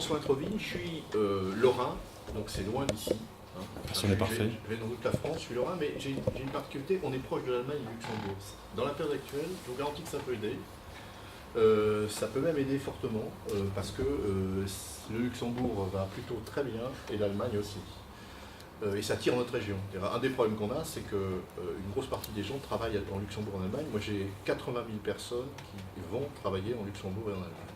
François Introville, je suis lorrain, donc c'est loin d'ici. Hein. Ça n'est parfait. Je vais dans toute la France, je suis lorrain, mais j'ai une particularité, on est proche de l'Allemagne et du Luxembourg. Dans la période actuelle, je vous garantis que ça peut aider. Ça peut même aider fortement, parce que le Luxembourg va plutôt très bien, et l'Allemagne aussi. Et ça tire notre région. Un des problèmes qu'on a, c'est qu'une grosse partie des gens travaillent en Luxembourg et en Allemagne. Moi, j'ai 80 000 personnes qui vont travailler en Luxembourg et en Allemagne.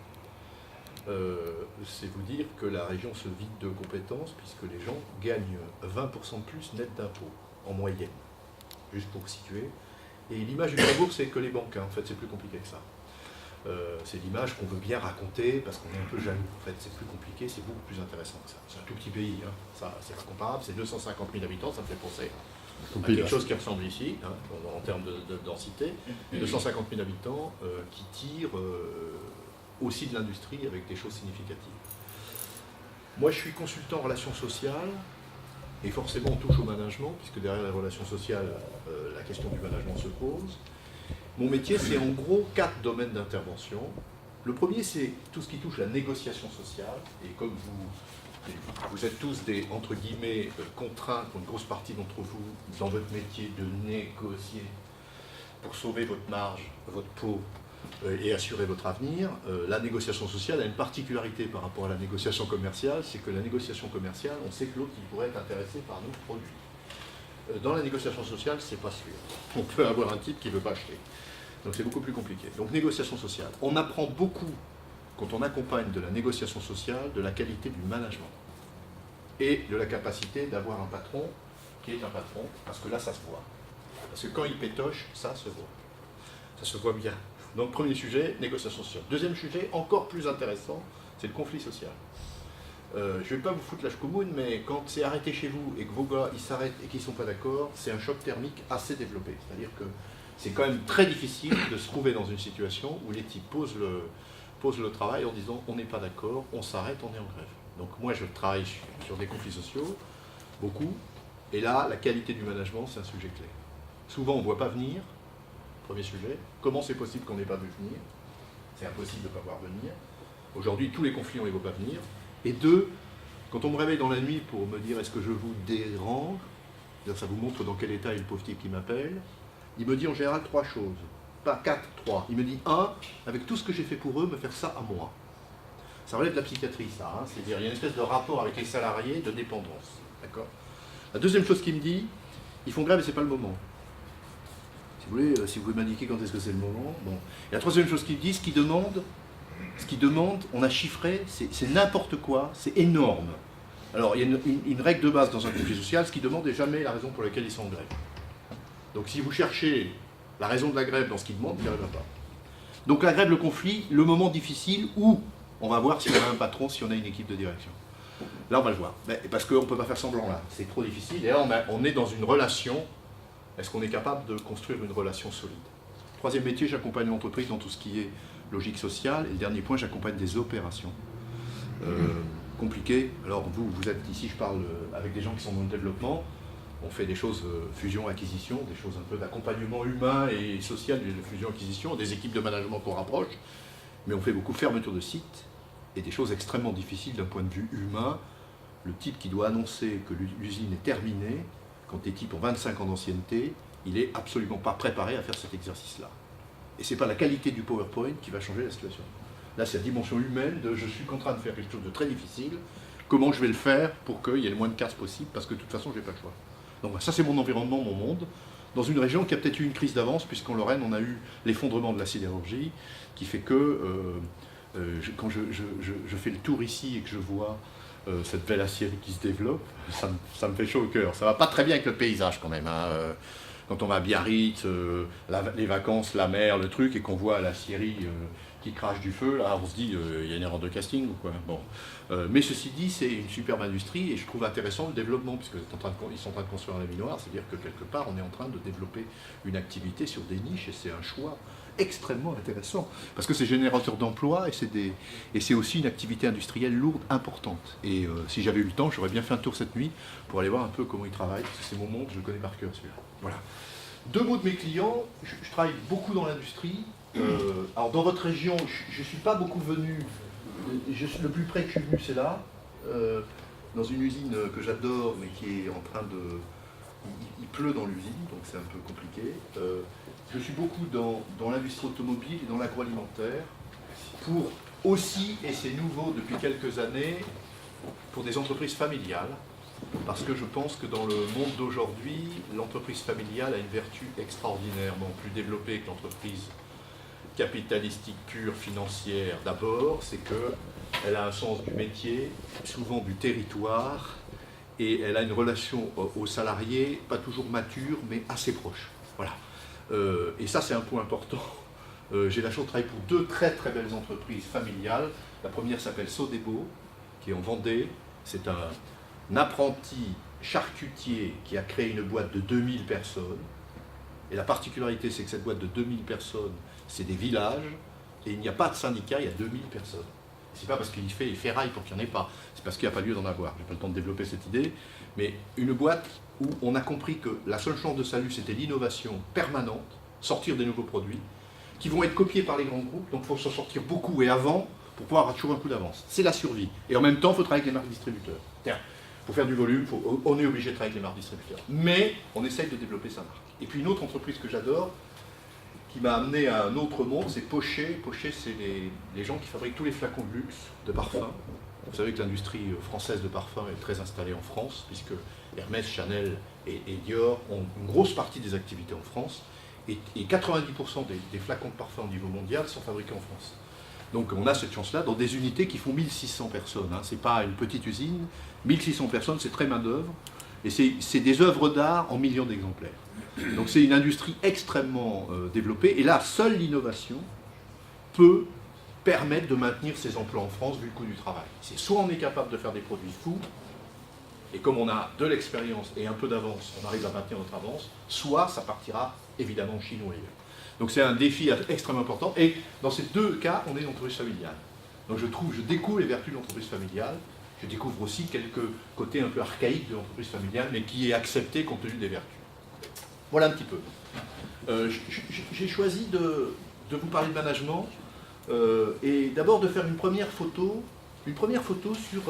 C'est vous dire que la région se vide de compétences puisque les gens gagnent 20% de plus net d'impôts en moyenne, juste pour vous situer. Et l'image du Luxembourg, c'est que les banques, en fait, c'est plus compliqué que ça. C'est l'image qu'on veut bien raconter parce qu'on est un peu jaloux. En fait, c'est plus compliqué, c'est beaucoup plus intéressant que ça. C'est un tout petit pays, hein. Ça, c'est pas comparable, c'est 250 000 habitants, ça me fait penser à quelque chose qui ressemble ici, hein, en termes de densité. 250 000 habitants qui tirent aussi de l'industrie avec des choses significatives. Moi, je suis consultant en relations sociales, et forcément on touche au management, puisque derrière les relations sociales, la question du management se pose. Mon métier, c'est en gros 4 domaines d'intervention. Le premier, c'est tout ce qui touche la négociation sociale, et comme vous êtes tous des, entre guillemets, contraints, pour une grosse partie d'entre vous, dans votre métier, de négocier pour sauver votre marge, votre peau, et assurer votre avenir, la négociation sociale a une particularité par rapport à la négociation commerciale, c'est que la négociation commerciale, on sait que l'autre pourrait être intéressé par nos produits. Dans la négociation sociale, c'est pas sûr. On peut avoir un type qui ne veut pas acheter. Donc c'est beaucoup plus compliqué. Donc négociation sociale. On apprend beaucoup, quand on accompagne de la négociation sociale, de la qualité du management et de la capacité d'avoir un patron qui est un patron, parce que là, ça se voit. Parce que quand il pétoche, ça se voit. Ça se voit bien. Donc, premier sujet, négociation sociale. Deuxième sujet, encore plus intéressant, c'est le conflit social. Je ne vais pas vous foutre la choucoumoune, mais quand c'est arrêté chez vous et que vos gars ils s'arrêtent et qu'ils ne sont pas d'accord, c'est un choc thermique assez développé. C'est-à-dire que c'est quand même très difficile de se trouver dans une situation où les types posent le travail en disant on n'est pas d'accord, on s'arrête, on est en grève. Donc moi je travaille sur des conflits sociaux, beaucoup, et là la qualité du management c'est un sujet clé. Souvent on ne voit pas venir. Premier sujet, comment c'est possible qu'on n'ait pas vu venir? C'est impossible de ne pas voir venir. Aujourd'hui, tous les conflits, on ne les voit pas venir. Et deux, quand on me réveille dans la nuit pour me dire est-ce que je vous dérange, ça vous montre dans quel état est le pauvre type qui m'appelle, il me dit en général 3 choses. Pas 4, 3. Il me dit 1, avec tout ce que j'ai fait pour eux, me faire ça à moi. Ça relève de la psychiatrie, ça. Hein, c'est-à-dire, il y a une espèce de rapport avec les salariés de dépendance. D'accord. La deuxième chose qu'il me dit, ils font grève et c'est pas le moment. Si vous voulez, si vous pouvez m'indiquer quand est-ce que c'est le moment. Bon. Et la troisième chose qu'il dit, ce qu'il demande, on a chiffré, c'est n'importe quoi, c'est énorme. Alors, il y a une règle de base dans un conflit social, ce qu'il demande n'est jamais la raison pour laquelle ils sont en grève. Donc, si vous cherchez la raison de la grève dans ce qu'il demande, il n'y arrivera pas. Donc, la grève, le conflit, le moment difficile où on va voir si on a un patron, si on a une équipe de direction. Là, on va le voir. Mais, parce qu'on ne peut pas faire semblant là, c'est trop difficile. Et là, on est dans une relation. Est-ce qu'on est capable de construire une relation solide? Troisième métier, j'accompagne l'entreprise dans tout ce qui est logique sociale. Et le dernier point, j'accompagne des opérations compliquées. Alors vous êtes ici, je parle avec des gens qui sont dans le développement. On fait des choses fusion-acquisition, des choses un peu d'accompagnement humain et social de fusion-acquisition, des équipes de management qu'on rapproche. Mais on fait beaucoup de fermeture de sites et des choses extrêmement difficiles d'un point de vue humain. Le type qui doit annoncer que l'usine est terminée, quand les types ont 25 ans d'ancienneté, il n'est absolument pas préparé à faire cet exercice-là. Et ce n'est pas la qualité du PowerPoint qui va changer la situation. Là, c'est la dimension humaine de je suis contraint de faire quelque chose de très difficile, comment je vais le faire pour qu'il y ait le moins de casse possible, parce que de toute façon, je n'ai pas le choix. Donc ça, c'est mon environnement, mon monde, dans une région qui a peut-être eu une crise d'avance, puisqu'en Lorraine, on a eu l'effondrement de la sidérurgie, qui fait que quand je fais le tour ici et que je vois cette belle aciérie qui se développe, ça me fait chaud au cœur. Ça va pas très bien avec le paysage quand même. Hein. Quand on va à Biarritz, les vacances, la mer, le truc, et qu'on voit l'aciérie qui crache du feu, là on se dit il y a une erreur de casting ou quoi. Bon. Mais ceci dit, c'est une superbe industrie et je trouve intéressant le développement, puisque ils sont en train de construire un laminoir, c'est-à-dire que quelque part on est en train de développer une activité sur des niches et c'est un choix extrêmement intéressant, parce que c'est générateur d'emplois et c'est aussi une activité industrielle lourde, importante. Et si j'avais eu le temps, j'aurais bien fait un tour cette nuit pour aller voir un peu comment ils travaillent, parce que c'est mon monde, je le connais par cœur celui-là. Voilà. 2 mots de mes clients, je travaille beaucoup dans l'industrie. Alors dans votre région, je ne suis pas beaucoup venu Le plus près que je suis venu, c'est là, dans une usine que j'adore, mais qui est en train de... Il pleut dans l'usine, donc c'est un peu compliqué. Je suis beaucoup dans l'industrie automobile et dans l'agroalimentaire, pour aussi, et c'est nouveau depuis quelques années, pour des entreprises familiales, parce que je pense que dans le monde d'aujourd'hui, l'entreprise familiale a une vertu extraordinairement plus développée que l'entreprise capitalistique pure, financière d'abord, c'est qu'elle a un sens du métier, souvent du territoire, et elle a une relation aux salariés, pas toujours mature, mais assez proche. Voilà. Et ça, c'est un point important. J'ai la chance de travailler pour deux très très belles entreprises familiales. La première s'appelle Sodebo, qui est en Vendée. C'est un apprenti charcutier qui a créé une boîte de 2000 personnes. Et la particularité, c'est que cette boîte de 2000 personnes, c'est des villages, et il n'y a pas de syndicat, il y a 2000 personnes. C'est pas parce qu'il fait les ferrailles pour qu'il n'y en ait pas, c'est parce qu'il n'y a pas lieu d'en avoir. Je n'ai pas le temps de développer cette idée, mais une boîte où on a compris que la seule chance de salut, c'était l'innovation permanente, sortir des nouveaux produits, qui vont être copiés par les grands groupes, donc il faut s'en sortir beaucoup et avant, pour pouvoir avoir toujours un coup d'avance. C'est la survie. Et en même temps, il faut travailler avec les marques distributeurs. Pour faire du volume, on est obligé de travailler avec les marques distributeurs. Mais on essaye de développer sa marque. Et puis une autre entreprise que j'adore, qui m'a amené à un autre monde, c'est Pochet. Pochet, c'est les gens qui fabriquent tous les flacons de luxe, de parfum. Vous savez que l'industrie française de parfum est très installée en France, puisque Hermès, Chanel et Dior ont une grosse partie des activités en France. Et 90% des flacons de parfum au niveau mondial sont fabriqués en France. Donc on a cette chance-là dans des unités qui font 1600 personnes. Hein. Ce n'est pas une petite usine. 1600 personnes, c'est très main-d'œuvre. Et c'est des œuvres d'art en millions d'exemplaires. Donc c'est une industrie extrêmement développée. Et là, seule l'innovation peut permettre de maintenir ces emplois en France vu le coût du travail. C'est soit on est capable de faire des produits fous, et comme on a de l'expérience et un peu d'avance, on arrive à maintenir notre avance, soit ça partira évidemment en Chine ou ailleurs. Donc c'est un défi extrêmement important. Et dans ces deux cas, on est une entreprise familiale. Donc je découvre les vertus de l'entreprise familiale. Je découvre aussi quelques côtés un peu archaïques de l'entreprise familiale, mais qui est accepté compte tenu des vertus. Voilà un petit peu. J'ai choisi de vous parler de management et d'abord de faire une première photo sur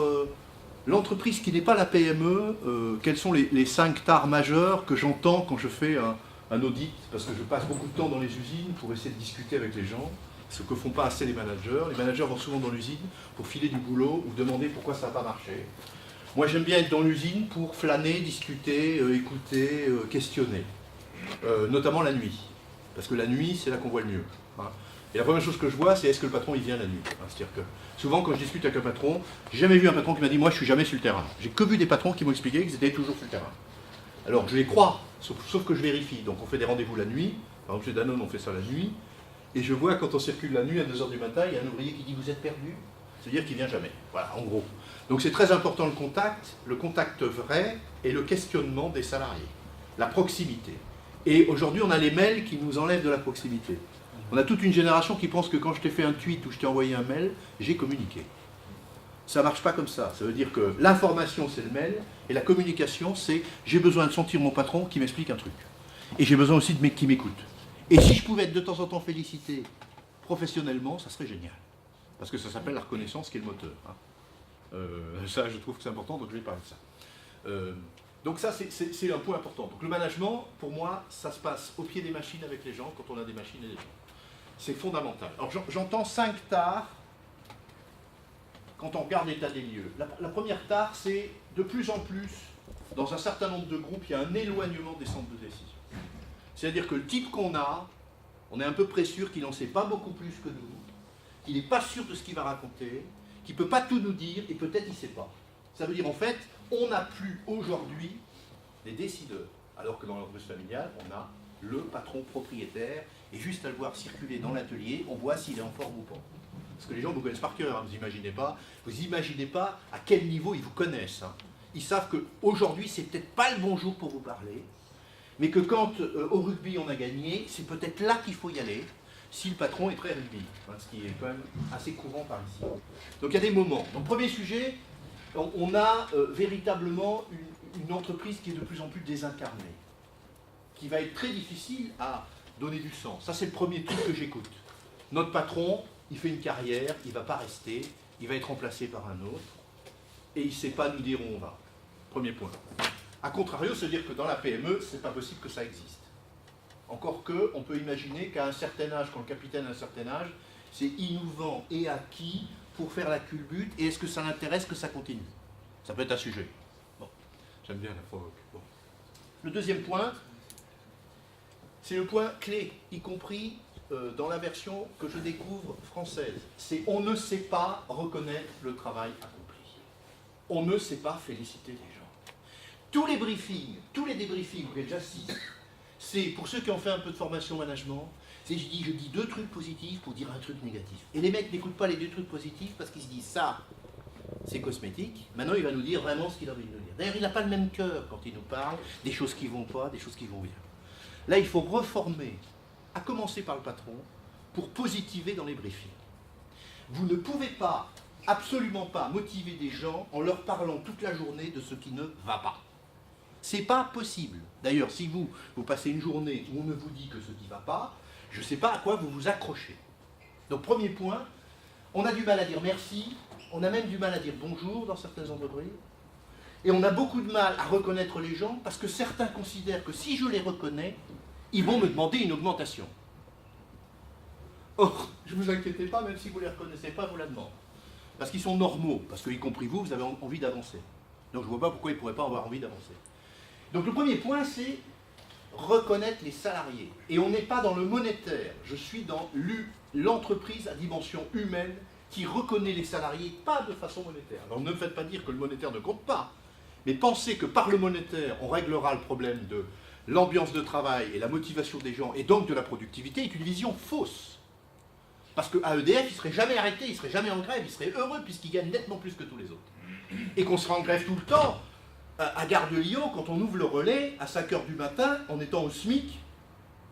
l'entreprise qui n'est pas la PME. Quels sont les 5 tares majeures que j'entends quand je fais un audit, parce que je passe beaucoup de temps dans les usines pour essayer de discuter avec les gens, ce que font pas assez les managers. Les managers vont souvent dans l'usine pour filer du boulot ou demander pourquoi ça n'a pas marché. Moi j'aime bien être dans l'usine pour flâner, discuter, écouter, questionner. Notamment la nuit, parce que la nuit c'est là qu'on voit le mieux. Hein. Et la première chose que je vois, c'est est-ce que le patron il vient la nuit. Hein. C'est-à-dire que souvent quand je discute avec un patron, j'ai jamais vu un patron qui m'a dit moi je suis jamais sur le terrain. J'ai que vu des patrons qui m'ont expliqué qu'ils étaient toujours sur le terrain. Alors je les crois, sauf que je vérifie. Donc on fait des rendez-vous la nuit, par exemple chez Danone on fait ça la nuit, et je vois quand on circule la nuit à 2h du matin, il y a un ouvrier qui dit vous êtes perdu, c'est-à-dire qu'il ne vient jamais. Voilà, en gros. Donc c'est très important le contact vrai et le questionnement des salariés, la proximité. Et aujourd'hui on a les mails qui nous enlèvent de la proximité. On a toute une génération qui pense que quand je t'ai fait un tweet ou je t'ai envoyé un mail, j'ai communiqué. Ça ne marche pas comme ça. Ça veut dire que l'information, c'est le mail, et la communication, c'est j'ai besoin de sentir mon patron qui m'explique un truc. Et j'ai besoin aussi de qu'il m'écoute. Et si je pouvais être de temps en temps félicité professionnellement, ça serait génial. Parce que ça s'appelle la reconnaissance qui est le moteur. Hein. Ça, je trouve que c'est important, donc je vais parler de ça. Donc ça, c'est un point important. Donc le management, pour moi, ça se passe au pied des machines avec les gens, quand on a des machines et des gens. C'est fondamental. Alors j'entends 5 tares quand on regarde l'état des lieux. La première tare, c'est de plus en plus, dans un certain nombre de groupes, il y a un éloignement des centres de décision. C'est-à-dire que le type qu'on a, on est à peu près sûr qu'il n'en sait pas beaucoup plus que nous, qu'il n'est pas sûr de ce qu'il va raconter, qu'il ne peut pas tout nous dire, et peut-être il ne sait pas. Ça veut dire en fait, on n'a plus aujourd'hui des décideurs, alors que dans l'entreprise familiale, on a le patron propriétaire, et juste à le voir circuler dans l'atelier, on voit s'il est en forme ou pas. Parce que les gens vous connaissent par cœur, hein, vous imaginez pas à quel niveau ils vous connaissent. Hein. Ils savent qu'aujourd'hui, c'est peut-être pas le bon jour pour vous parler, mais que quand au rugby on a gagné, c'est peut-être là qu'il faut y aller, si le patron est très rugby, hein, ce qui est quand même assez courant par ici. Donc il y a des moments. Donc premier sujet, on a véritablement une entreprise qui est de plus en plus désincarnée, qui va être très difficile à donner du sens. Ça c'est le premier truc que j'écoute. Notre patron, il fait une carrière, il ne va pas rester, il va être remplacé par un autre, et il ne sait pas nous dire où on va. Premier point. A contrario, se dire que dans la PME, c'est pas possible que ça existe. Encore que, on peut imaginer qu'à un certain âge, quand le capitaine a un certain âge, c'est innovant et acquis pour faire la culbute, et est-ce que ça l'intéresse que ça continue? Ça peut être un sujet. Bon, j'aime bien la provoque. Bon. Le deuxième point, c'est le point clé, y compris dans la version que je découvre française. C'est on ne sait pas reconnaître le travail accompli. On ne sait pas féliciter les gens. Tous les briefings, tous les débriefings, vous avez déjà 6, c'est pour ceux qui ont fait un peu de formation management, c'est je dis 2 trucs positifs pour dire un truc négatif. Et les mecs n'écoutent pas les 2 trucs positifs parce qu'ils se disent ça, c'est cosmétique. Maintenant, il va nous dire vraiment ce qu'il a envie de nous dire. D'ailleurs, il n'a pas le même cœur quand il nous parle des choses qui vont pas, des choses qui vont bien. Là, il faut reformer, à commencer par le patron, pour positiver dans les briefings. Vous ne pouvez pas, absolument pas, motiver des gens en leur parlant toute la journée de ce qui ne va pas. C'est pas possible. D'ailleurs, si vous passez une journée où on ne vous dit que ce qui ne va pas, je ne sais pas à quoi vous vous accrochez. Donc, premier point, on a du mal à dire merci, on a même du mal à dire bonjour dans certaines entreprises, et on a beaucoup de mal à reconnaître les gens parce que certains considèrent que si je les reconnais, ils vont me demander une augmentation. Or, ne vous inquiétez pas, même si vous ne les reconnaissez pas, vous la demandez. Parce qu'ils sont normaux, parce que, y compris vous, vous avez envie d'avancer. Donc je ne vois pas pourquoi ils ne pourraient pas avoir envie d'avancer. Donc le premier point, c'est reconnaître les salariés. Et on n'est pas dans le monétaire, je suis dans l'entreprise à dimension humaine qui reconnaît les salariés, pas de façon monétaire. Alors ne me faites pas dire que le monétaire ne compte pas, mais pensez que par le monétaire, on réglera le problème de l'ambiance de travail et la motivation des gens, et donc de la productivité, est une vision fausse. Parce qu'à EDF, il ne serait jamais arrêté, il ne serait jamais en grève, il serait heureux puisqu'il gagne nettement plus que tous les autres. Et qu'on sera en grève tout le temps, à Gare de Lyon, quand on ouvre le relais, à 5 h du matin, en étant au SMIC,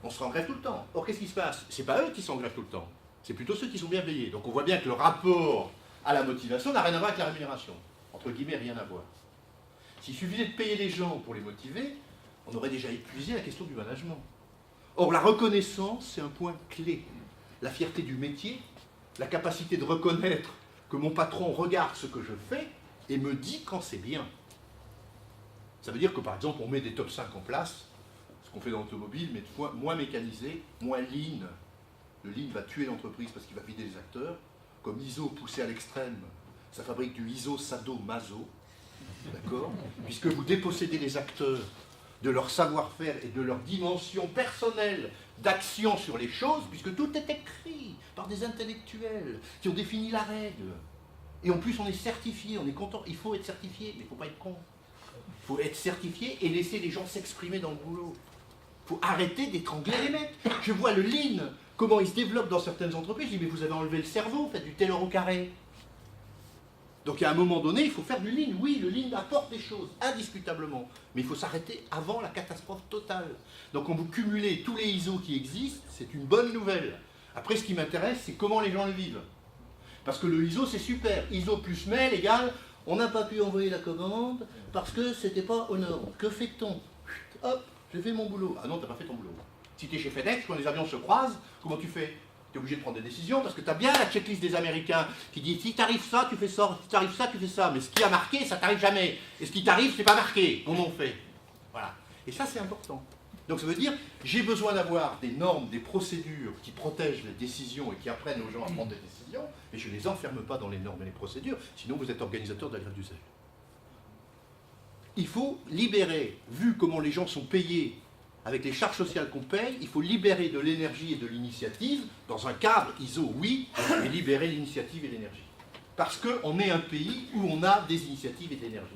on sera en grève tout le temps. Or, qu'est-ce qui se passe? C'est pas eux qui sont en grève tout le temps, c'est plutôt ceux qui sont bien payés. Donc on voit bien que le rapport à la motivation n'a rien à voir avec la rémunération. Entre guillemets, rien à voir. S'il suffisait de payer les gens pour les motiver, on aurait déjà épuisé la question du management. Or, la reconnaissance, c'est un point clé. La fierté du métier, la capacité de reconnaître que mon patron regarde ce que je fais et me dit quand c'est bien. Ça veut dire que, par exemple, on met des top 5 en place, ce qu'on fait dans l'automobile, mais moins mécanisé, moins lean. Le lean va tuer l'entreprise parce qu'il va vider les acteurs. Comme ISO poussé à l'extrême, ça fabrique du ISO sado-maso. D'accord? Puisque vous dépossédez les acteurs de leur savoir-faire et de leur dimension personnelle d'action sur les choses, puisque tout est écrit par des intellectuels qui ont défini la règle. Et en plus, on est certifié, on est content. Il faut être certifié, mais il ne faut pas être con. Il faut être certifié et laisser les gens s'exprimer dans le boulot. Il faut arrêter d'étrangler les mecs. Je vois le lean, comment il se développe dans certaines entreprises. Je dis, mais vous avez enlevé le cerveau, faites du Taylor au carré. Donc à un moment donné, il faut faire du lean. Oui, le lean apporte des choses, indiscutablement. Mais il faut s'arrêter avant la catastrophe totale. Donc quand vous cumulez tous les ISO qui existent, c'est une bonne nouvelle. Après, ce qui m'intéresse, c'est comment les gens le vivent. Parce que le ISO, c'est super. ISO plus mail égale, on n'a pas pu envoyer la commande parce que c'était pas aux normes. Que fait-on? Hop, j'ai fait mon boulot. Ah non, t'as pas fait ton boulot. Si tu es chez FedEx, quand les avions se croisent, comment tu fais? Tu es obligé de prendre des décisions parce que tu as bien la checklist des Américains qui dit si t'arrives ça, tu fais ça, si t'arrives ça, tu fais ça. Mais ce qui a marqué, ça t'arrive jamais. Et ce qui t'arrive, c'est pas marqué. Comment on fait? Voilà. Et ça, c'est important. Donc ça veut dire, j'ai besoin d'avoir des normes, des procédures qui protègent les décisions et qui apprennent aux gens à prendre des décisions, mais je ne les enferme pas dans les normes et les procédures, sinon vous êtes organisateur de la grève du zèle. Il faut libérer, vu comment les gens sont payés avec les charges sociales qu'on paye, il faut libérer de l'énergie et de l'initiative, dans un cadre ISO, oui, mais libérer l'initiative et l'énergie. Parce qu'on est un pays où on a des initiatives et de l'énergie.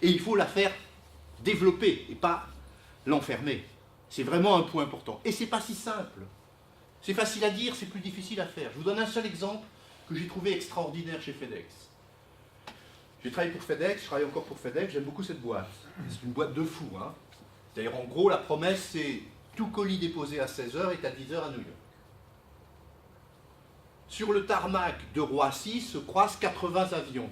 Et il faut la faire développer et pas l'enfermer. C'est vraiment un point important. Et c'est pas si simple. C'est facile à dire, c'est plus difficile à faire. Je vous donne un seul exemple que j'ai trouvé extraordinaire chez FedEx. J'ai travaillé pour FedEx, je travaille encore pour FedEx, j'aime beaucoup cette boîte. C'est une boîte de fou. Hein. D'ailleurs, en gros, la promesse, c'est tout colis déposé à 16 h est à 10 h à New York. Sur le tarmac de Roissy se croisent 80 avions.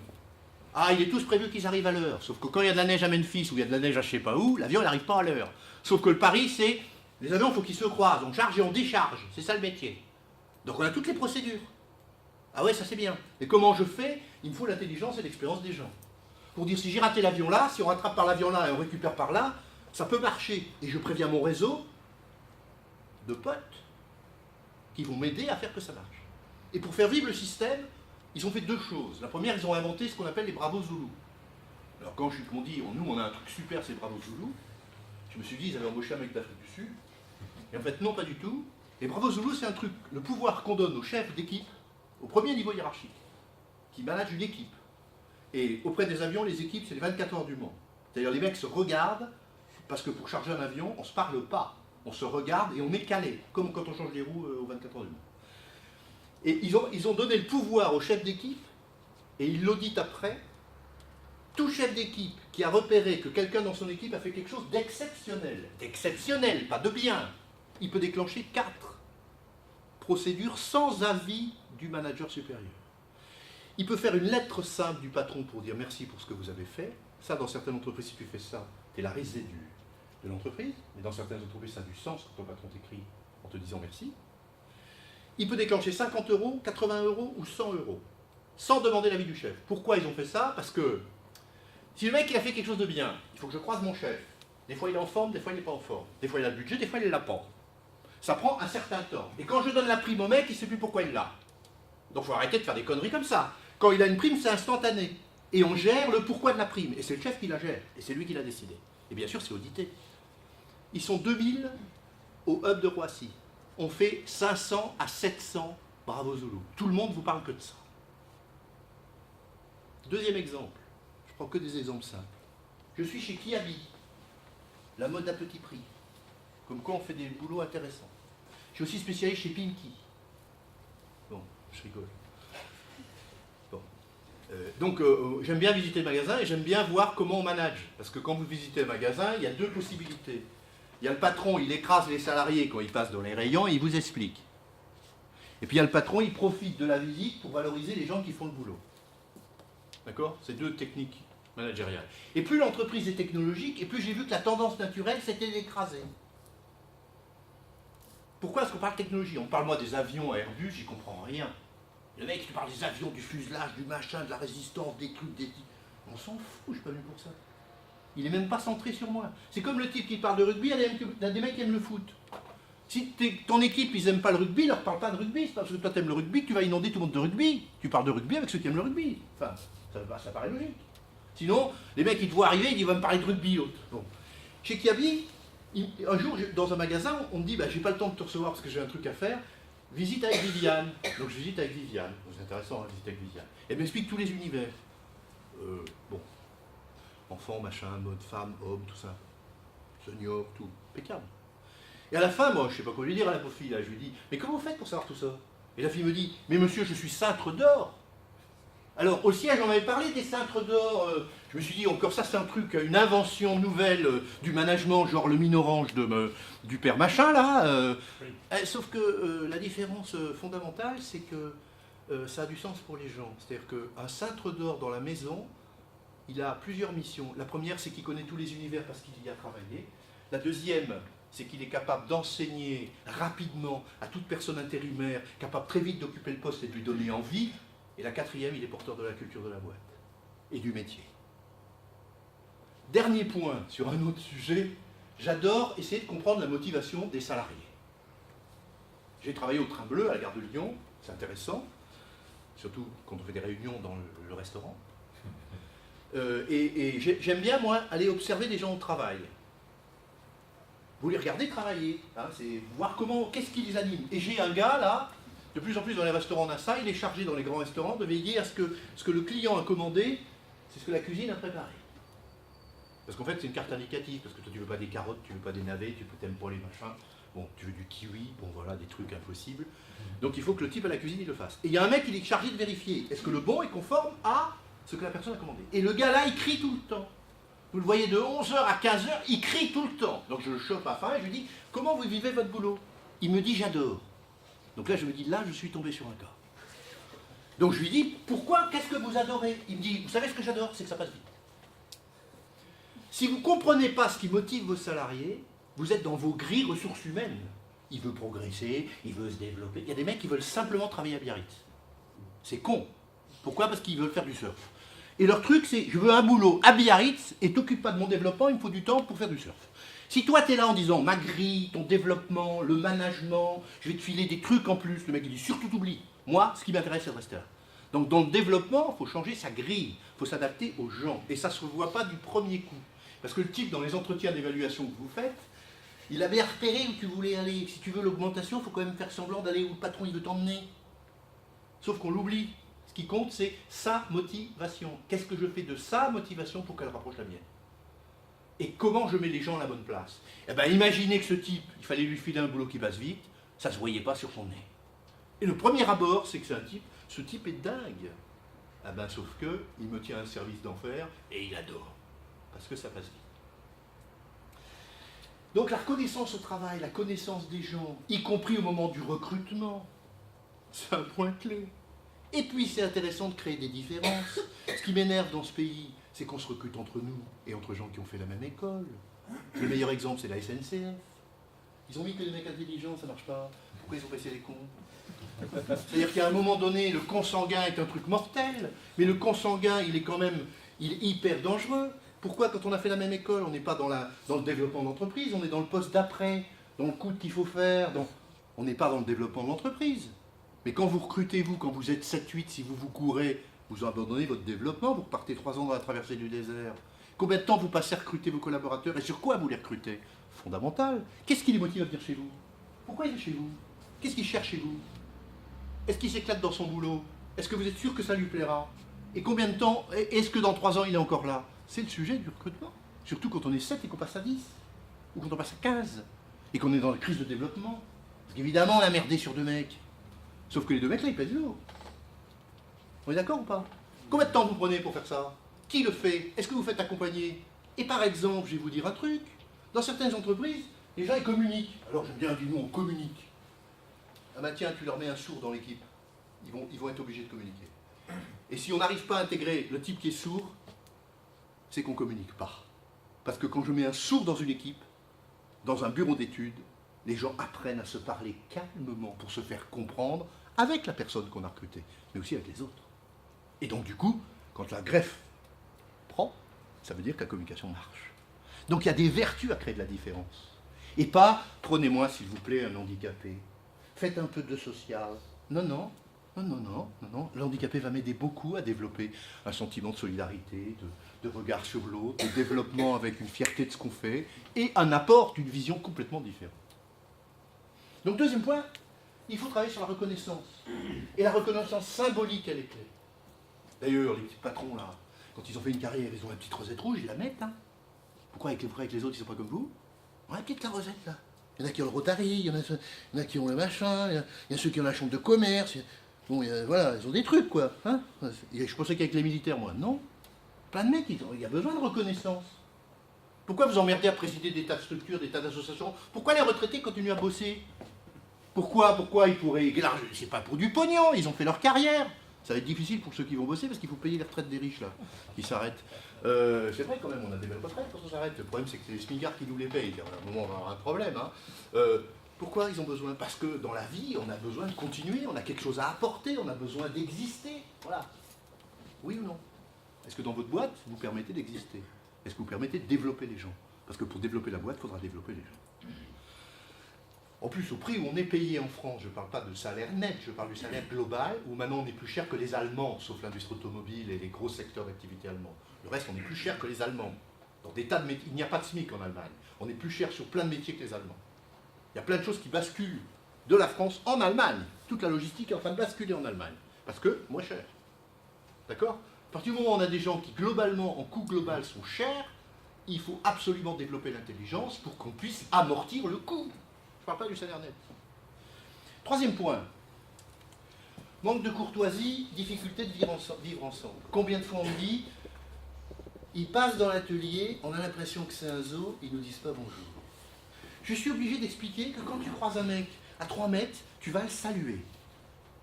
Ah, il est tous prévu qu'ils arrivent à l'heure. Sauf que quand il y a de la neige à Memphis ou il y a de la neige à je sais pas où, l'avion n'arrive pas à l'heure. Sauf que le pari, c'est les avions, il faut qu'ils se croisent. On charge et on décharge. C'est ça le métier. Donc on a toutes les procédures. Ah ouais, ça c'est bien. Et comment je fais? Il me faut l'intelligence et l'expérience des gens. Pour dire, si j'ai raté l'avion là, si on rattrape par l'avion là et on récupère par là, ça peut marcher. Et je préviens mon réseau de potes qui vont m'aider à faire que ça marche. Et pour faire vivre le système, ils ont fait deux choses. La première, ils ont inventé ce qu'on appelle les Bravos Zoulous. Alors quand on dit, nous on a un truc super, c'est les Bravos Zoulous, je me suis dit, ils avaient embauché un mec d'Afrique du Sud. Et en fait, non, pas du tout. Les Bravos Zoulous, c'est un truc, le pouvoir qu'on donne aux chefs d'équipe, au premier niveau hiérarchique, qui manage une équipe. Et auprès des avions, les équipes, c'est les 24 heures du Mans. C'est-à-dire les mecs se regardent, parce que pour charger un avion, on ne se parle pas. On se regarde et on est calé, comme quand on change les roues aux 24 heures du Mans. Et ils ont donné le pouvoir au chef d'équipe, et ils l'auditent après. Tout chef d'équipe qui a repéré que quelqu'un dans son équipe a fait quelque chose d'exceptionnel, pas de bien, il peut déclencher 4 procédures sans avis du manager supérieur. Il peut faire une lettre simple du patron pour dire merci pour ce que vous avez fait. Ça, dans certaines entreprises, si tu fais ça, tu es la risée de l'entreprise. Mais dans certaines entreprises, ça a du sens quand ton patron t'écrit en te disant merci. Il peut déclencher 50 €, 80 € ou 100 €, sans demander l'avis du chef. Pourquoi ils ont fait ça? Parce que si le mec il a fait quelque chose de bien, il faut que je croise mon chef. Des fois il est en forme, des fois il n'est pas en forme. Des fois il a le budget, des fois il ne l'a pas. Ça prend un certain temps. Et quand je donne la prime au mec, il ne sait plus pourquoi il l'a. Donc il faut arrêter de faire des conneries comme ça. Quand il a une prime, c'est instantané. Et on gère le pourquoi de la prime. Et c'est le chef qui la gère. Et c'est lui qui l'a décidé. Et bien sûr, c'est audité. Ils sont 2000 au hub de Roissy. On fait 500 à 700 Bravo Zoulou. Tout le monde vous parle que de ça. Deuxième exemple. Je prends que des exemples simples. Je suis chez Kiabi. La mode à petit prix. Comme quoi on fait des boulots intéressants. Je suis aussi spécialiste chez Pinky. Bon, je rigole. Donc j'aime bien visiter le magasin et j'aime bien voir comment on manage. Parce que quand vous visitez le magasin, il y a deux possibilités. Il y a le patron, il écrase les salariés quand ils passent dans les rayons et il vous explique. Et puis il y a le patron, il profite de la visite pour valoriser les gens qui font le boulot. D'accord? C'est deux techniques managériales. Et plus l'entreprise est technologique, et plus j'ai vu que la tendance naturelle, c'était d'écraser. Pourquoi est-ce qu'on parle de technologie? On parle moi des avions à Airbus, j'y comprends rien. Le mec qui parle des avions, du fuselage, du machin, de la résistance, des trucs, des... On s'en fout, je suis pas venu pour ça. Il n'est même pas centré sur moi. C'est comme le type qui parle de rugby, il y a des mecs qui aiment le foot. Si ton équipe, ils n'aiment pas le rugby, ils leur parle pas de rugby. C'est parce que toi, tu aimes le rugby que tu vas inonder tout le monde de rugby. Tu parles de rugby avec ceux qui aiment le rugby. Enfin, ça paraît logique. Sinon, les mecs, ils te voient arriver, ils vont me parler de rugby, l'autre. Bon. Chez Kiabi, un jour, dans un magasin, on me dit, j'ai pas le temps de te recevoir parce que j'ai un truc à faire. Visite avec Viviane. Donc je visite avec Viviane. C'est intéressant, hein, visiter avec Viviane. Elle m'explique tous les univers. Bon. Enfant, machin, mode, femme, homme, tout ça. Senior, tout. Impeccable. Et à la fin, moi, je sais pas quoi lui dire à la pauvre fille, là. Je lui dis, mais comment vous faites pour savoir tout ça? Et la fille me dit, mais monsieur, je suis cintre d'or. Alors, au siège, on m'avait parlé des cintres d'or. Je me suis dit, encore ça, c'est un truc, une invention nouvelle du management, genre le mine orange du père machin, là. Sauf que la différence fondamentale, c'est que ça a du sens pour les gens. C'est-à-dire qu'un cintre d'or dans la maison, il a plusieurs missions. La première, c'est qu'il connaît tous les univers parce qu'il y a travaillé. La deuxième, c'est qu'il est capable d'enseigner rapidement à toute personne intérimaire, capable très vite d'occuper le poste et de lui donner envie. Et la quatrième, il est porteur de la culture de la boîte et du métier. Dernier point sur un autre sujet, j'adore essayer de comprendre la motivation des salariés. J'ai travaillé au Train Bleu à la gare de Lyon, c'est intéressant, surtout quand on fait des réunions dans le restaurant. Et j'aime bien, moi, aller observer des gens au travail. Vous les regardez travailler, hein, c'est voir qu'est-ce qui les anime. Et j'ai un gars, là, de plus en plus dans les restaurants NASA, il est chargé dans les grands restaurants de veiller à ce que le client a commandé, c'est ce que la cuisine a préparé. Parce qu'en fait, c'est une carte indicative, parce que toi, tu veux pas des carottes, tu veux pas des navets, tu t'aimes pas les machins, bon, tu veux du kiwi, bon voilà, des trucs impossibles. Donc il faut que le type à la cuisine, il le fasse. Et il y a un mec, il est chargé de vérifier, est-ce que le bon est conforme à ce que la personne a commandé. Et le gars là, il crie tout le temps. Vous le voyez de 11h à 15h, il crie tout le temps. Donc je le chope à la fin et je lui dis, comment vous vivez votre boulot? Il me dit, j'adore. Donc là, je me dis, là, je suis tombé sur un cas. Donc je lui dis, pourquoi, qu'est-ce que vous adorez? Il me dit, vous savez ce que j'adore? C'est que ça passe vite. Si vous ne comprenez pas ce qui motive vos salariés, vous êtes dans vos grilles ressources humaines. Il veut progresser, il veut se développer. Il y a des mecs qui veulent simplement travailler à Biarritz. C'est con. Pourquoi? Parce qu'ils veulent faire du surf. Et leur truc, c'est, je veux un boulot à Biarritz et t'occupes pas de mon développement, il me faut du temps pour faire du surf. Si toi, tu es là en disant, ma grille, ton développement, le management, je vais te filer des trucs en plus, le mec, il dit, surtout t'oublies. Moi, ce qui m'intéresse, c'est de rester là. Donc, dans le développement, il faut changer sa grille, il faut s'adapter aux gens. Et ça ne se voit pas du premier coup. Parce que le type, dans les entretiens d'évaluation que vous faites, il avait repéré où tu voulais aller. Si tu veux l'augmentation, il faut quand même faire semblant d'aller où le patron il veut t'emmener. Sauf qu'on l'oublie. Ce qui compte, c'est sa motivation. Qu'est-ce que je fais de sa motivation pour qu'elle rapproche la mienne? Et comment je mets les gens à la bonne place? Eh bien, imaginez que ce type, il fallait lui filer un boulot qui passe vite, ça ne se voyait pas sur son nez. Et le premier abord, c'est que c'est un type, ce type est dingue. Ah ben, sauf que, il me tient un service d'enfer et il adore. Parce que ça passe vite. Donc la reconnaissance au travail, la connaissance des gens, y compris au moment du recrutement, c'est un point clé. Et puis c'est intéressant de créer des différences. Ce qui m'énerve dans ce pays, c'est qu'on se recrute entre nous et entre gens qui ont fait la même école. Le meilleur exemple, c'est la SNCF. Ils ont mis que les mecs intelligents, ça marche pas. Pourquoi ils ont passé les cons? C'est-à-dire qu'à un moment donné, le consanguin est un truc mortel, mais le consanguin, il est hyper dangereux. Pourquoi, quand on a fait la même école, on n'est pas dans le développement d'entreprise, on est dans le poste d'après, dans le coup qu'il faut faire, on n'est pas dans le développement de l'entreprise. Mais quand vous recrutez, quand vous êtes 7-8, si vous courez, vous abandonnez votre développement, vous repartez 3 ans dans la traversée du désert. Combien de temps vous passez à recruter vos collaborateurs et sur quoi vous les recrutez? Fondamental. Qu'est-ce qui les motive à venir chez vous? Pourquoi il est chez vous? Qu'est-ce qu'il cherche chez vous? Est-ce qu'il s'éclate dans son boulot? Est-ce que vous êtes sûr que ça lui plaira? Et combien de temps? Est-ce que dans 3 ans il est encore là? C'est le sujet du recrutement. Surtout quand on est 7 et qu'on passe à 10. Ou quand on passe à 15. Et qu'on est dans la crise de développement. Parce qu'évidemment, on a merdé sur 2 mecs. Sauf que les 2 mecs là, ils pèsent lourd. On est d'accord ou pas? Combien de temps vous prenez pour faire ça? Qui le fait? Est-ce que vous faites accompagner? Et par exemple, je vais vous dire un truc. Dans certaines entreprises, les gens ils communiquent. Alors j'aime bien dire nous, on communique. Ah bah tiens, tu leur mets un sourd dans l'équipe. Ils vont être obligés de communiquer. Et si on n'arrive pas à intégrer le type qui est sourd, c'est qu'on ne communique pas. Parce que quand je mets un sourd dans une équipe, dans un bureau d'études, les gens apprennent à se parler calmement pour se faire comprendre avec la personne qu'on a recrutée, mais aussi avec les autres. Et donc du coup, quand la greffe prend, ça veut dire que la communication marche. Donc il y a des vertus à créer de la différence. Et pas, prenez-moi s'il vous plaît un handicapé, faites un peu de social. Non. L'handicapé va m'aider beaucoup à développer un sentiment de solidarité, de regard sur l'autre, de développement avec une fierté de ce qu'on fait, et un apport d'une vision complètement différente. Donc deuxième point, il faut travailler sur la reconnaissance. Et la reconnaissance symbolique, elle est clé. D'ailleurs, les petits patrons, là, quand ils ont fait une carrière, ils ont une petite rosette rouge, ils la mettent. Hein. Pourquoi avec les autres, ils ne sont pas comme vous? On a petite la rosette, là. Il y en a qui ont le Rotary, il y en a qui ont le machin, il y a ceux qui ont la chambre de commerce. Bon, voilà, ils ont des trucs, quoi. Hein, je pensais qu'avec les militaires, moi, non. Plein de mecs, il y a besoin de reconnaissance. Pourquoi vous emmerdez à présider des tas de structures, des tas d'associations? Pourquoi les retraités continuent à bosser? Pourquoi ils pourraient... C'est pas pour du pognon, ils ont fait leur carrière. Ça va être difficile pour ceux qui vont bosser parce qu'il faut payer les retraites des riches, là, qui s'arrêtent. C'est vrai quand même, on a des belles retraites quand on s'arrête. Le problème, c'est que c'est les smigards qui nous les payent. À un moment, on va avoir un problème. Hein. Pourquoi ils ont besoin? Parce que dans la vie, on a besoin de continuer, on a quelque chose à apporter, on a besoin d'exister. Voilà. Oui ou non? Est-ce que dans votre boîte, vous permettez d'exister? Est-ce que vous permettez de développer les gens? Parce que pour développer la boîte, il faudra développer les gens. En plus, au prix où on est payé en France, je ne parle pas de salaire net, je parle du salaire global, où maintenant on est plus cher que les Allemands, sauf l'industrie automobile et les gros secteurs d'activité allemands. Le reste, on est plus cher que les Allemands. Dans des tas de métiers, il n'y a pas de SMIC en Allemagne. On est plus cher sur plein de métiers que les Allemands. Il y a plein de choses qui basculent de la France en Allemagne. Toute la logistique est en train de basculer en Allemagne. Parce que moins cher. D'accord? À partir du moment où on a des gens qui, globalement, en coût global, sont chers, il faut absolument développer l'intelligence pour qu'on puisse amortir le coût. Je ne parle pas du salaire net. Troisième point. Manque de courtoisie, difficulté de vivre ensemble. Combien de fois on me dit, ils passent dans l'atelier, on a l'impression que c'est un zoo, ils ne nous disent pas bonjour. Je suis obligé d'expliquer que quand tu croises un mec à 3 mètres, tu vas le saluer.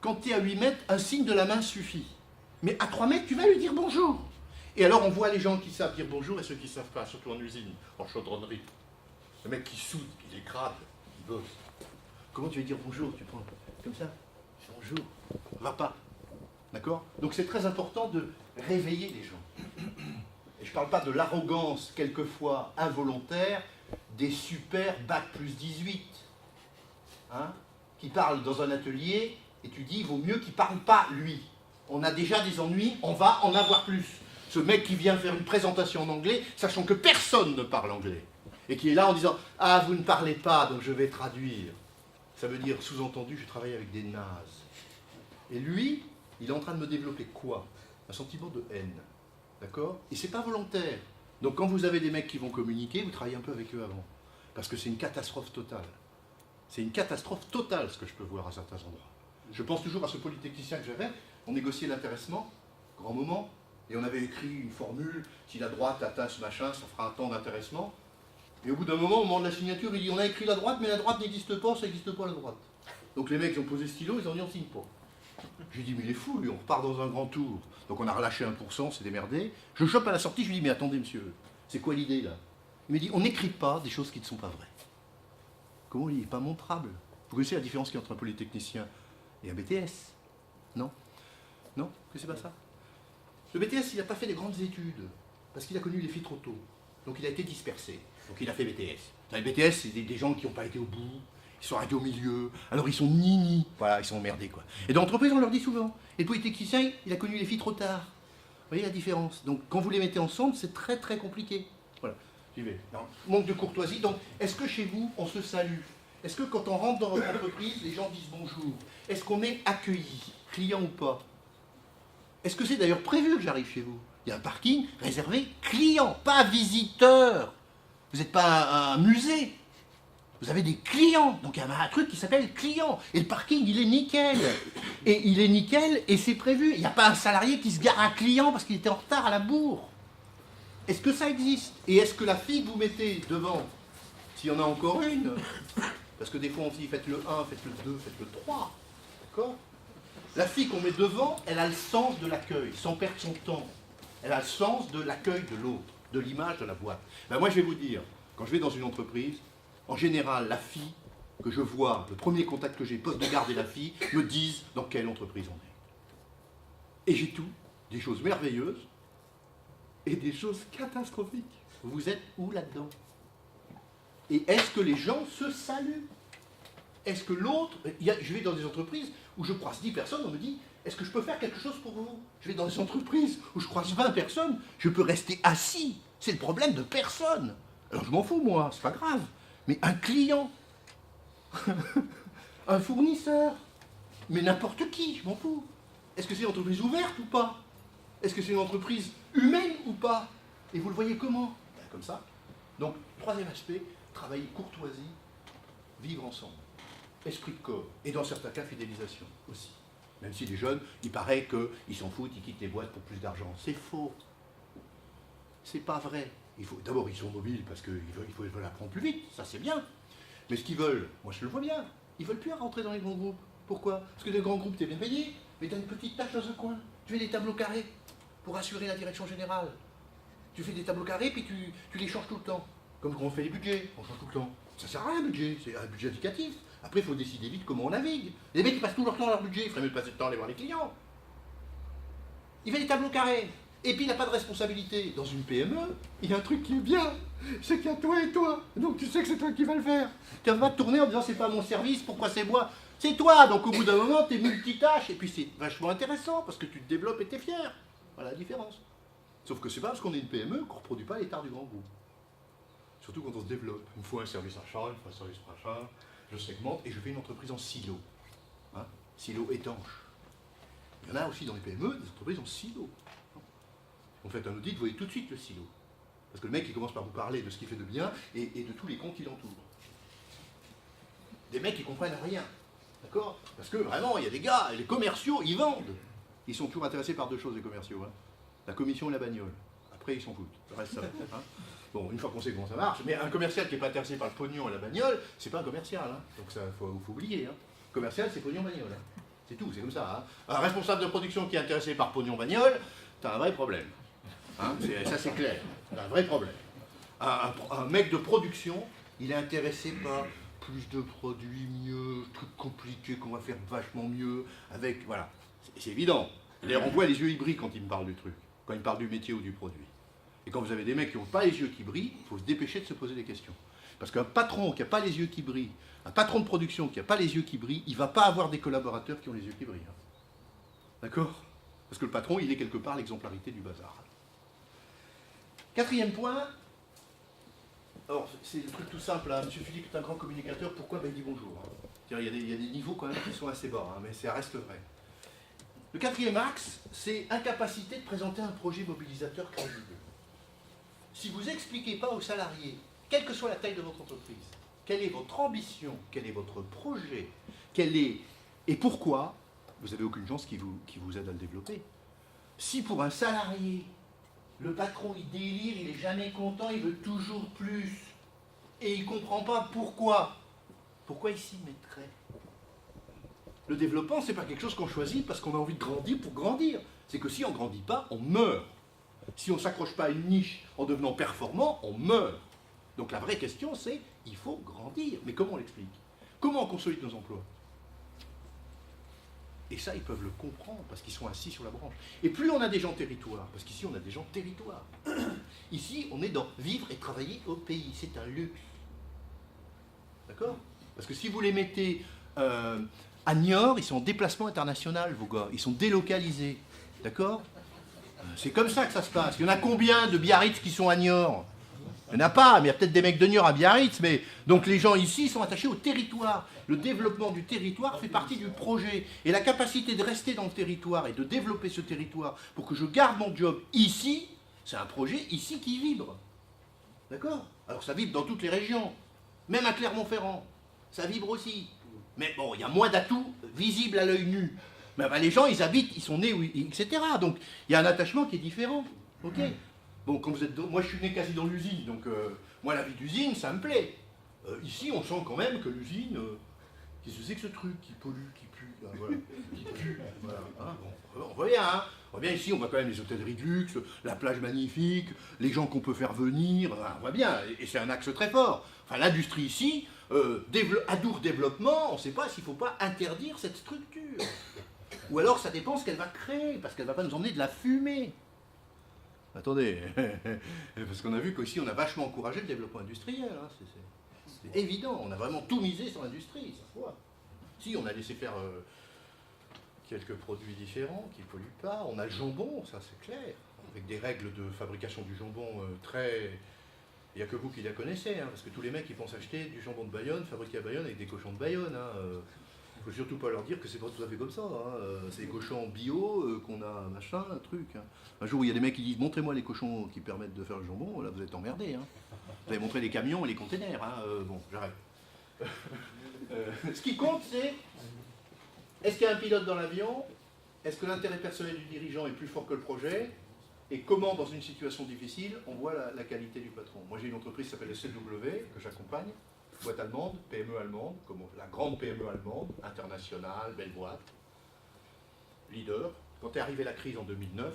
Quand tu es à 8 mètres, un signe de la main suffit. Mais à 3 mètres, tu vas lui dire bonjour. Et alors on voit les gens qui savent dire bonjour et ceux qui ne savent pas, surtout en usine, en chaudronnerie. Le mec qui soude, il est crade, il bosse. Comment tu veux dire bonjour? Tu prends comme ça. Bonjour. Va pas. D'accord? Donc c'est très important de réveiller les gens. Et je ne parle pas de l'arrogance, quelquefois involontaire, des super bac plus 18. Hein, qui parlent dans un atelier, et tu dis, il vaut mieux qu'il ne parle pas, lui. On a déjà des ennuis, on va en avoir plus. Ce mec qui vient faire une présentation en anglais, sachant que personne ne parle anglais, et qui est là en disant, ah, vous ne parlez pas, donc je vais traduire. Ça veut dire, sous-entendu, je travaille avec des nazes. Et lui, il est en train de me développer quoi? Un sentiment de haine. D'accord? Et c'est pas volontaire. Donc quand vous avez des mecs qui vont communiquer, vous travaillez un peu avec eux avant. Parce que c'est une catastrophe totale. C'est une catastrophe totale ce que je peux voir à certains endroits. Je pense toujours à ce polytechnicien que j'avais. On négociait l'intéressement, grand moment, et on avait écrit une formule, si la droite atteint ce machin, ça fera un temps d'intéressement. Et au bout d'un moment, au moment de la signature, il dit, on a écrit la droite, mais la droite n'existe pas, ça n'existe pas la droite. Donc les mecs, ils ont posé stylo, ils ont dit, on signe pas. Je lui dis, mais il est fou, lui, on repart dans un grand tour. Donc on a relâché 1%, c'est démerdé. Je chope à la sortie, je lui dis, mais attendez, monsieur, c'est quoi l'idée, là? Il me dit, on n'écrit pas des choses qui ne sont pas vraies. Comment il n'est pas montrable? Vous connaissez la différence qu'il y a entre un polytechnicien et un BTS? Non? Non? Que c'est pas ça? Le BTS, il n'a pas fait des grandes études, parce qu'il a connu les filles trop tôt. Donc il a été dispersé. Donc il a fait BTS. Les BTS, c'est des gens qui n'ont pas été au bout, ils sont arrêtés au milieu, alors ils sont nini. Voilà, ils sont emmerdés, quoi. Et dans l'entreprise, on leur dit souvent. Et le polytechnicien, il a connu les filles trop tard. Vous voyez la différence? Donc quand vous les mettez ensemble, c'est très très compliqué. Voilà, j'y vais. Non, manque de courtoisie. Donc, est-ce que chez vous, on se salue? Est-ce que quand on rentre dans votre entreprise, les gens disent bonjour? Est-ce qu'on est accueilli, client ou pas? Est-ce que c'est d'ailleurs prévu que j'arrive chez vous? Il y a un parking réservé client, pas visiteur. Vous n'êtes pas un musée. Vous avez des clients. Donc il y a un truc qui s'appelle client. Et le parking, il est nickel. Et il est nickel et c'est prévu. Il n'y a pas un salarié qui se gare à client parce qu'il était en retard à la bourre. Est-ce que ça existe? Et est-ce que la fille que vous mettez devant, s'il y en a encore une, parce que des fois on dit faites le 1, faites le 2, faites le 3, d'accord? La fille qu'on met devant, elle a le sens de l'accueil, sans perdre son temps. Elle a le sens de l'accueil de l'autre, de l'image de la boîte. Ben moi je vais vous dire, quand je vais dans une entreprise, en général la fille que je vois, le premier contact que j'ai, poste de garde et la fille, me disent dans quelle entreprise on est. Et j'ai tout, des choses merveilleuses et des choses catastrophiques. Vous êtes où là-dedans? Et est-ce que les gens se saluent? Est-ce que l'autre... Je vais dans des entreprises où je croise 10 personnes, on me dit, est-ce que je peux faire quelque chose pour vous? Je vais dans des entreprises où je croise 20 personnes, je peux rester assis. C'est le problème de personne. Alors je m'en fous, moi, c'est pas grave. Mais un client, un fournisseur, mais n'importe qui, je m'en fous. Est-ce que c'est une entreprise ouverte ou pas? Est-ce que c'est une entreprise humaine ou pas? Et vous le voyez comment? Ben, comme ça. Donc, troisième aspect, travailler courtoisie, vivre ensemble. Esprit de corps. Et dans certains cas, fidélisation aussi. Même si les jeunes, il paraît qu'ils s'en foutent, ils quittent les boîtes pour plus d'argent. C'est faux. C'est pas vrai. D'abord, ils sont mobiles parce qu'ils veulent apprendre plus vite. Ça, c'est bien. Mais ce qu'ils veulent, moi je le vois bien, ils veulent plus rentrer dans les grands groupes. Pourquoi? Parce que les grands groupes, t'es bien payé, mais t'as une petite tâche dans un coin. Tu fais des tableaux carrés pour assurer la direction générale. Tu fais des tableaux carrés, puis tu les changes tout le temps. Comme quand on fait les budgets, on change tout le temps. Ça sert à rien, un budget, c'est un budget indicatif. Après, il faut décider vite comment on navigue. Les mecs, ils passent tout leur temps dans leur budget, il ferait mieux de passer le temps à aller voir les clients. Il fait des tableaux carrés, et puis il n'a pas de responsabilité. Dans une PME, il y a un truc qui est bien, c'est qu'il y a toi et toi. Donc tu sais que c'est toi qui vas le faire. Tu vas pas te tourner en disant c'est pas mon service, pourquoi c'est moi? C'est toi, donc au bout d'un moment, tu es multitâche, et puis c'est vachement intéressant, parce que tu te développes et tu es fier. Voilà la différence. Sauf que c'est pas parce qu'on est une PME qu'on ne reproduit pas l'état du grand groupe. Surtout quand on se développe. Il me faut un service achat, il me faut un service achat, je segmente et je fais une entreprise en silo. Hein, silo étanche. Il y en a aussi dans les PME des entreprises en silo. Vous faites un audit, vous voyez tout de suite le silo. Parce que le mec, il commence par vous parler de ce qu'il fait de bien et de tous les cons qui l'entourent. Des mecs qui comprennent rien. D'accord? Parce que vraiment, il y a des gars, les commerciaux, ils vendent. Ils sont toujours intéressés par deux choses, les commerciaux. Hein. La commission et la bagnole. Après, ils s'en foutent. Le reste, ça va. Hein. Bon, une fois qu'on sait comment ça marche, mais un commercial qui n'est pas intéressé par le pognon et la bagnole, c'est pas un commercial. Hein. Donc ça, faut oublier. Hein. Commercial, c'est pognon-bagnole. Hein. C'est tout, c'est comme ça. Hein. Un responsable de production qui est intéressé par pognon-bagnole, t'as un vrai problème. Hein. Ça, c'est clair. T'as un vrai problème. Un mec de production, il est intéressé par plus de produits, mieux, trucs compliqués qu'on va faire vachement mieux, avec, voilà. C'est évident. D'ailleurs, on voit les yeux qui brillent quand ils me parlent du truc, quand ils me parlent du métier ou du produit. Et quand vous avez des mecs qui n'ont pas les yeux qui brillent, il faut se dépêcher de se poser des questions. Parce qu'un patron qui n'a pas les yeux qui brillent, un patron de production qui n'a pas les yeux qui brillent, il ne va pas avoir des collaborateurs qui ont les yeux qui brillent. Hein. D'accord? Parce que le patron, il est quelque part l'exemplarité du bazar. Quatrième point, alors c'est le truc tout simple, hein. M. Philippe est un grand communicateur, pourquoi? Ben, il dit bonjour. Hein. Il y a des niveaux quand même qui sont assez bas, hein, mais ça reste vrai. Le quatrième axe, c'est incapacité de présenter un projet mobilisateur crédible. Si vous n'expliquez pas aux salariés, quelle que soit la taille de votre entreprise, quelle est votre ambition, quel est votre projet, et pourquoi, vous n'avez aucune chance qui vous aide à le développer. Si pour un salarié, le patron il délire, il n'est jamais content, il veut toujours plus, et il ne comprend pas pourquoi il s'y mettrait? Le développement, ce n'est pas quelque chose qu'on choisit parce qu'on a envie de grandir pour grandir. C'est que si on ne grandit pas, on meurt. Si on ne s'accroche pas à une niche en devenant performant, on meurt. Donc la vraie question, c'est il faut grandir. Mais comment on l'explique? Comment on consolide nos emplois? Et ça, ils peuvent le comprendre parce qu'ils sont assis sur la branche. Et plus on a des gens territoires, parce qu'ici, on a des gens territoires. Ici, on est dans vivre et travailler au pays. C'est un luxe. D'accord? Parce que si vous les mettez à Niort, ils sont en déplacement international, vos gars. Ils sont délocalisés. D'accord? C'est comme ça que ça se passe. Il y en a combien de Biarritz qui sont à Niort? Il n'y en a pas, mais il y a peut-être des mecs de Niort à Biarritz. Mais... Donc les gens ici sont attachés au territoire. Le développement du territoire fait partie du projet. Et la capacité de rester dans le territoire et de développer ce territoire pour que je garde mon job ici, c'est un projet ici qui vibre. D'accord? Alors ça vibre dans toutes les régions. Même à Clermont-Ferrand. Ça vibre aussi. Mais bon, il y a moins d'atouts visibles à l'œil nu. Mais ben, les gens, ils habitent, ils sont nés, etc. Donc, il y a un attachement qui est différent. Ok. Bon, quand vous êtes... Moi, je suis né quasi dans l'usine, donc moi, la vie d'usine, ça me plaît. Ici, on sent quand même que l'usine... qu'est-ce que c'est que ce truc qui pollue, qui pue, voilà, qui pue, voilà. Hein, bon, on voit bien, hein. On voit bien ici, on voit quand même les hôtelleries de luxe, la plage magnifique, les gens qu'on peut faire venir, on voit bien, et c'est un axe très fort. Enfin, l'industrie ici, adour développement, on ne sait pas s'il ne faut pas interdire cette structure. Ou alors ça dépend ce qu'elle va créer, parce qu'elle ne va pas nous emmener de la fumée. Attendez, parce qu'on a vu qu'ici on a vachement encouragé le développement industriel, hein. C'est évident, on a vraiment tout misé sur l'industrie, ça se voit. Si, on a laissé faire quelques produits différents qui ne polluent pas, on a le jambon, ça c'est clair, avec des règles de fabrication du jambon très... Il n'y a que vous qui la connaissez, hein, parce que tous les mecs ils pensent acheter du jambon de Bayonne, fabriqué à Bayonne avec des cochons de Bayonne. Hein, faut surtout pas leur dire que c'est pas tout à fait comme ça. Hein. C'est des cochons bio qu'on a machin, un truc. Hein. Un jour où il y a des mecs qui disent montrez-moi les cochons qui permettent de faire le jambon, là vous êtes emmerdés. Hein. Vous avez montré les camions et les containers. Hein. Bon, j'arrête. Ce qui compte, c'est est-ce qu'il y a un pilote dans l'avion? Est-ce que l'intérêt personnel du dirigeant est plus fort que le projet? Et comment, dans une situation difficile, on voit la qualité du patron? Moi, j'ai une entreprise qui s'appelle CW, que j'accompagne. Boîte allemande, PME allemande, comme la grande PME allemande, internationale, belle boîte, leader. Quand est arrivée la crise en 2009,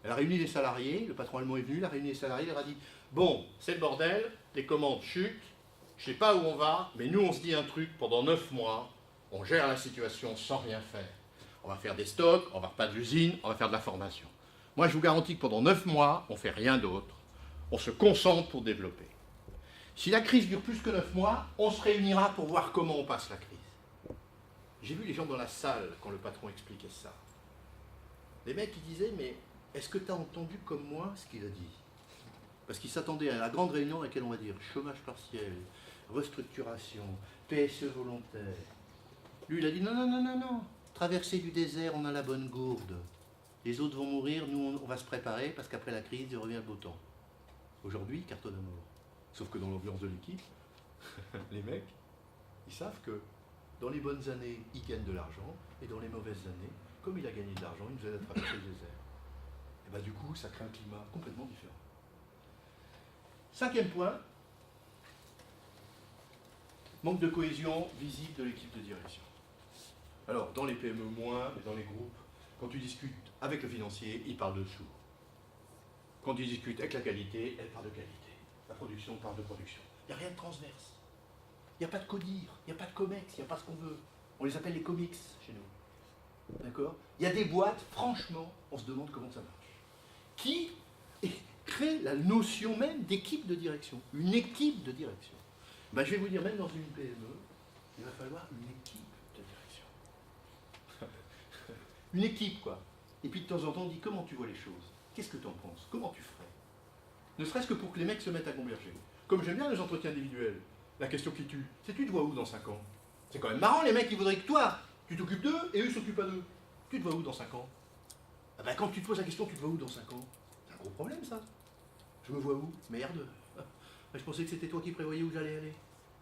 elle a réuni les salariés, le patron allemand est venu, il a réuni les salariés, il leur a dit « Bon, c'est le bordel, les commandes chutent, je ne sais pas où on va, mais nous on se dit un truc, pendant 9 mois, on gère la situation sans rien faire. On va faire des stocks, on va repartir de l'usine, on va faire de la formation. Moi je vous garantis que pendant 9 mois, on ne fait rien d'autre, on se concentre pour développer. Si la crise dure plus que 9 mois, on se réunira pour voir comment on passe la crise. » J'ai vu les gens dans la salle quand le patron expliquait ça. Les mecs ils disaient « Mais est-ce que tu as entendu comme moi ce qu'il a dit ?» Parce qu'ils s'attendaient à la grande réunion à laquelle on va dire chômage partiel, restructuration, PSE volontaire. Lui il a dit « Non, non, non, non, non. Traversée du désert, on a la bonne gourde. Les autres vont mourir, nous on va se préparer parce qu'après la crise, il revient le beau temps. » Aujourd'hui, cartonne à mort. Sauf que dans l'ambiance de l'équipe, les mecs, ils savent que dans les bonnes années, ils gagnent de l'argent, et dans les mauvaises années, comme il a gagné de l'argent, il nous aide à traverser le désert. Et bien du coup, ça crée un climat complètement différent. 5e point, manque de cohésion visible de l'équipe de direction. Alors, dans les PME moins, mais dans les groupes, quand tu discutes avec le financier, il parle de sous. Quand tu discutes avec la qualité, elle parle de qualité. La production parle de production. Il n'y a rien de transverse. Il n'y a pas de codir, il n'y a pas de comex, il n'y a pas ce qu'on veut. On les appelle les comics chez nous. D'accord? Il y a des boîtes, franchement, on se demande comment ça marche. Qui crée la notion même d'équipe de direction? Une équipe de direction. Ben, je vais vous dire, même dans une PME, il va falloir une équipe de direction. Une équipe, quoi. Et puis de temps en temps, on dit comment tu vois les choses? Qu'est-ce que tu en penses? Comment tu ferais? Ne serait-ce que pour que les mecs se mettent à converger. Comme j'aime bien les entretiens individuels, la question qui tue, c'est tu te vois où dans 5 ans? C'est quand même marrant les mecs qui voudraient que toi, tu t'occupes d'eux et eux s'occupent pas d'eux. Tu te vois où dans 5 ans? Ah ben quand tu te poses la question, tu te vois où dans 5 ans? C'est un gros problème ça. Je me vois où? Merde. Ah, je pensais que c'était toi qui prévoyais où j'allais aller.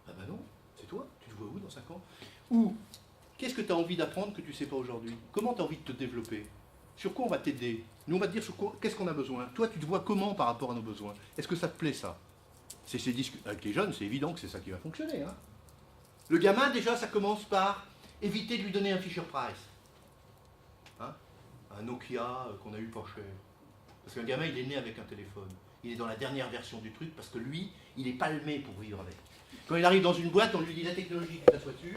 Ah ben non, c'est toi. Tu te vois où dans 5 ans? Ou, qu'est-ce que tu as envie d'apprendre que tu ne sais pas aujourd'hui? Comment tu as envie de te développer? Sur quoi on va t'aider? Nous, on va te dire sur quoi, qu'est-ce qu'on a besoin. Toi, tu te vois comment par rapport à nos besoins? Est-ce que ça te plaît, ça? Avec les jeunes, c'est évident que c'est ça qui va fonctionner. Hein. Le gamin, déjà, ça commence par éviter de lui donner un Fisher Price. Hein, un Nokia qu'on a eu pas cher. Parce qu'un gamin, il est né avec un téléphone. Il est dans la dernière version du truc parce que lui, il est palmé pour vivre avec. Quand il arrive dans une boîte, on lui dit la technologie, tu t'assois dessus.